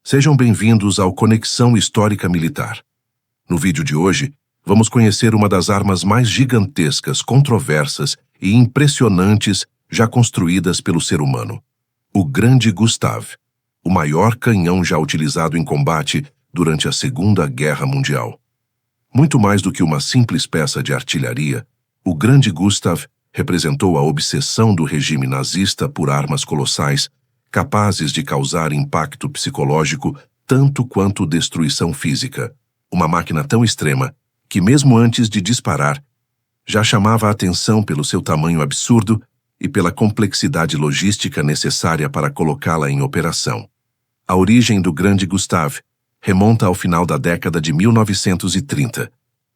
Sejam bem-vindos ao Conexão Histórica Militar. No vídeo de hoje, vamos conhecer uma das armas mais gigantescas, controversas e impressionantes já construídas pelo ser humano. O Grande Gustave, o maior canhão já utilizado em combate durante a Segunda Guerra Mundial. Muito mais do que uma simples peça de artilharia, o Grande Gustave representou a obsessão do regime nazista por armas colossais, capazes de causar impacto psicológico tanto quanto destruição física. Uma máquina tão extrema que, mesmo antes de disparar, já chamava a atenção pelo seu tamanho absurdo e pela complexidade logística necessária para colocá-la em operação. A origem do Grande Gustave remonta ao final da década de 1930,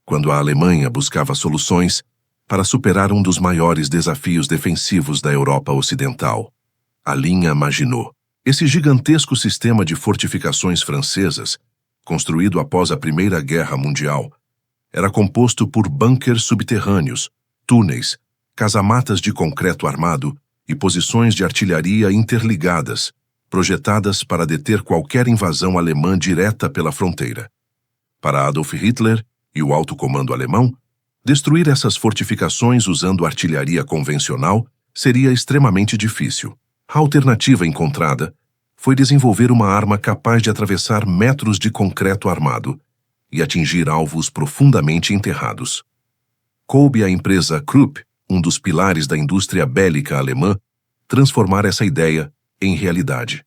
quando a Alemanha buscava soluções para superar um dos maiores desafios defensivos da Europa Ocidental, a linha Maginot. Esse gigantesco sistema de fortificações francesas, construído após a Primeira Guerra Mundial, era composto por bunkers subterrâneos, túneis, casamatas de concreto armado e posições de artilharia interligadas, projetadas para deter qualquer invasão alemã direta pela fronteira. Para Adolf Hitler e o alto comando alemão, destruir essas fortificações usando artilharia convencional seria extremamente difícil. A alternativa encontrada foi desenvolver uma arma capaz de atravessar metros de concreto armado e atingir alvos profundamente enterrados. Coube à empresa Krupp, um dos pilares da indústria bélica alemã, transformar essa ideia em realidade.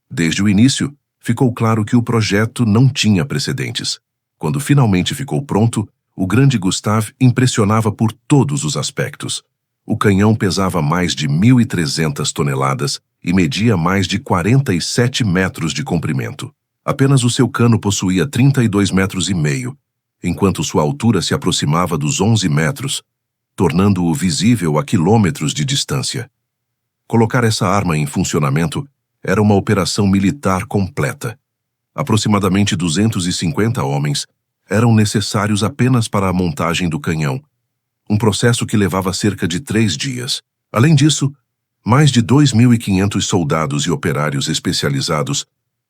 Desde o início, ficou claro que o projeto não tinha precedentes. Quando finalmente ficou pronto, o Grande Gustave impressionava por todos os aspectos. O canhão pesava mais de 1.300 toneladas e media mais de 47 metros de comprimento. Apenas o seu cano possuía 32,5 metros, enquanto sua altura se aproximava dos 11 metros, tornando-o visível a quilômetros de distância. Colocar essa arma em funcionamento era uma operação militar completa. Aproximadamente 250 homens eram necessários apenas para a montagem do canhão, um processo que levava cerca de 3 dias. Além disso, mais de 2.500 soldados e operários especializados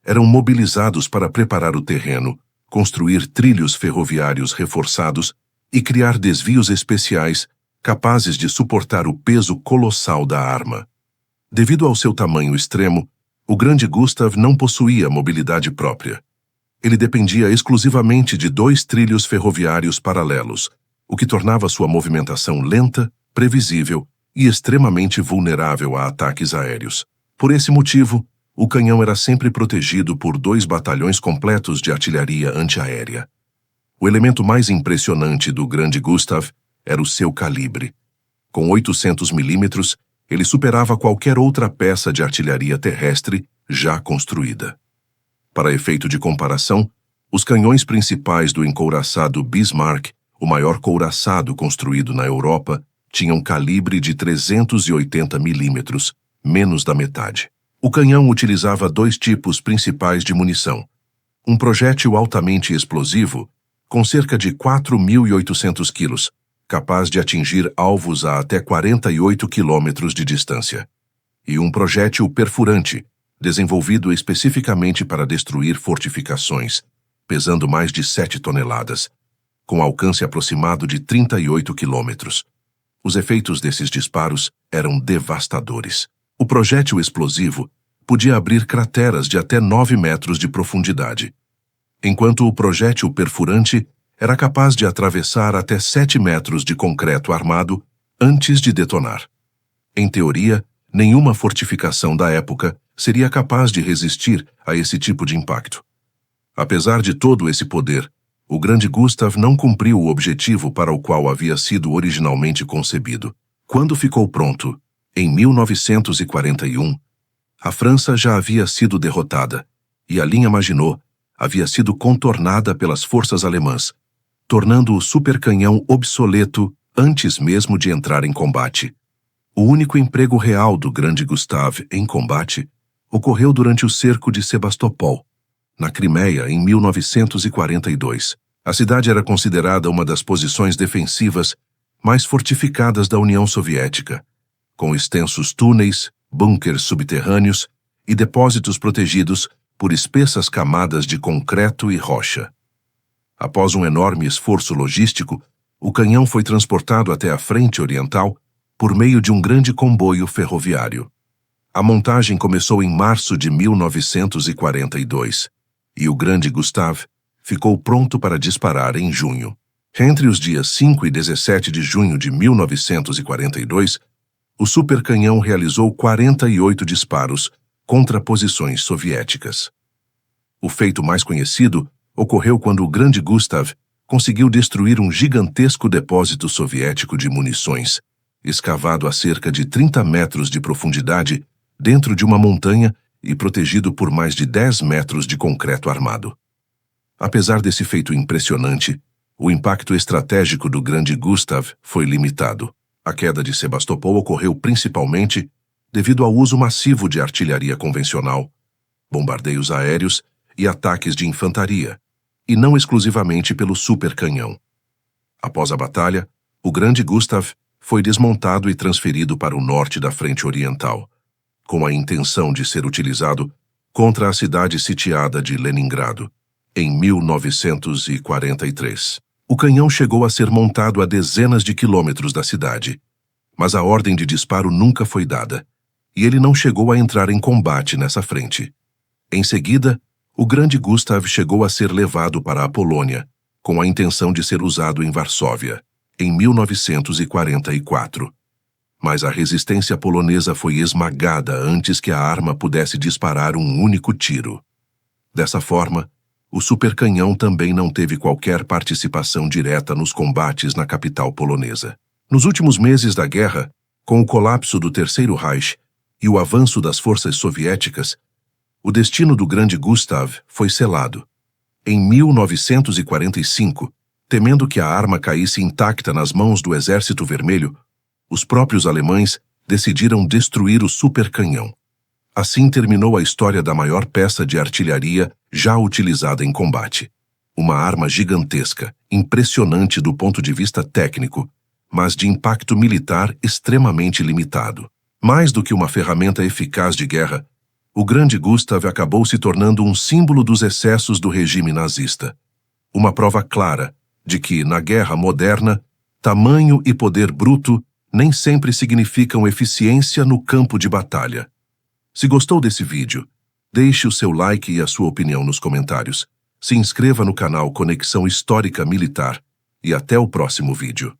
eram mobilizados para preparar o terreno, construir trilhos ferroviários reforçados e criar desvios especiais capazes de suportar o peso colossal da arma. Devido ao seu tamanho extremo, o Grande Gustave não possuía mobilidade própria. Ele dependia exclusivamente de 2 trilhos ferroviários paralelos, o que tornava sua movimentação lenta, previsível e extremamente vulnerável a ataques aéreos. Por esse motivo, o canhão era sempre protegido por 2 batalhões completos de artilharia antiaérea. O elemento mais impressionante do Grande Gustave era o seu calibre. Com 800 milímetros, ele superava qualquer outra peça de artilharia terrestre já construída. Para efeito de comparação, os canhões principais do encouraçado Bismarck, o maior couraçado construído na Europa, tinham calibre de 380 milímetros, menos da metade. O canhão utilizava 2 tipos principais de munição. Um projétil altamente explosivo, com cerca de 4.800 quilos, capaz de atingir alvos a até 48 quilômetros de distância. E um projétil perfurante, desenvolvido especificamente para destruir fortificações, pesando mais de 7 toneladas, com alcance aproximado de 38 quilômetros. Os efeitos desses disparos eram devastadores. O projétil explosivo podia abrir crateras de até 9 metros de profundidade, enquanto o projétil perfurante era capaz de atravessar até 7 metros de concreto armado antes de detonar. Em teoria, nenhuma fortificação da época seria capaz de resistir a esse tipo de impacto. Apesar de todo esse poder, o Grande Gustave não cumpriu o objetivo para o qual havia sido originalmente concebido. Quando ficou pronto, em 1941, a França já havia sido derrotada e a linha Maginot havia sido contornada pelas forças alemãs, tornando o supercanhão obsoleto antes mesmo de entrar em combate. O único emprego real do Grande Gustave em combate ocorreu durante o cerco de Sebastopol, na Crimeia, em 1942. A cidade era considerada uma das posições defensivas mais fortificadas da União Soviética, com extensos túneis, bunkers subterrâneos e depósitos protegidos por espessas camadas de concreto e rocha. Após um enorme esforço logístico, o canhão foi transportado até a frente oriental por meio de um grande comboio ferroviário. A montagem começou em março de 1942 e o Grande Gustav ficou pronto para disparar em junho. Entre os dias 5 e 17 de junho de 1942, o supercanhão realizou 48 disparos contra posições soviéticas. O feito mais conhecido ocorreu quando o Grande Gustav conseguiu destruir um gigantesco depósito soviético de munições, escavado a cerca de 30 metros de profundidade dentro de uma montanha e protegido por mais de 10 metros de concreto armado. Apesar desse feito impressionante, o impacto estratégico do Grande Gustav foi limitado. A queda de Sebastopol ocorreu principalmente devido ao uso massivo de artilharia convencional, bombardeios aéreos e ataques de infantaria, e não exclusivamente pelo supercanhão. Após a batalha, o Grande Gustav foi desmontado e transferido para o norte da frente oriental, com a intenção de ser utilizado contra a cidade sitiada de Leningrado, em 1943. O canhão chegou a ser montado a dezenas de quilômetros da cidade, mas a ordem de disparo nunca foi dada, e ele não chegou a entrar em combate nessa frente. Em seguida, o Grande Gustav chegou a ser levado para a Polônia, com a intenção de ser usado em Varsóvia, em 1944. Mas a resistência polonesa foi esmagada antes que a arma pudesse disparar um único tiro. Dessa forma, o supercanhão também não teve qualquer participação direta nos combates na capital polonesa. Nos últimos meses da guerra, com o colapso do Terceiro Reich e o avanço das forças soviéticas, o destino do Grande Gustav foi selado. Em 1945, temendo que a arma caísse intacta nas mãos do Exército Vermelho, os próprios alemães decidiram destruir o supercanhão. Assim terminou a história da maior peça de artilharia já utilizada em combate. Uma arma gigantesca, impressionante do ponto de vista técnico, mas de impacto militar extremamente limitado. Mais do que uma ferramenta eficaz de guerra, o Grande Gustav acabou se tornando um símbolo dos excessos do regime nazista. Uma prova clara de que, na guerra moderna, tamanho e poder bruto nem sempre significam eficiência no campo de batalha. Se gostou desse vídeo, deixe o seu like e a sua opinião nos comentários. Se inscreva no canal Conexão Histórica Militar e até o próximo vídeo.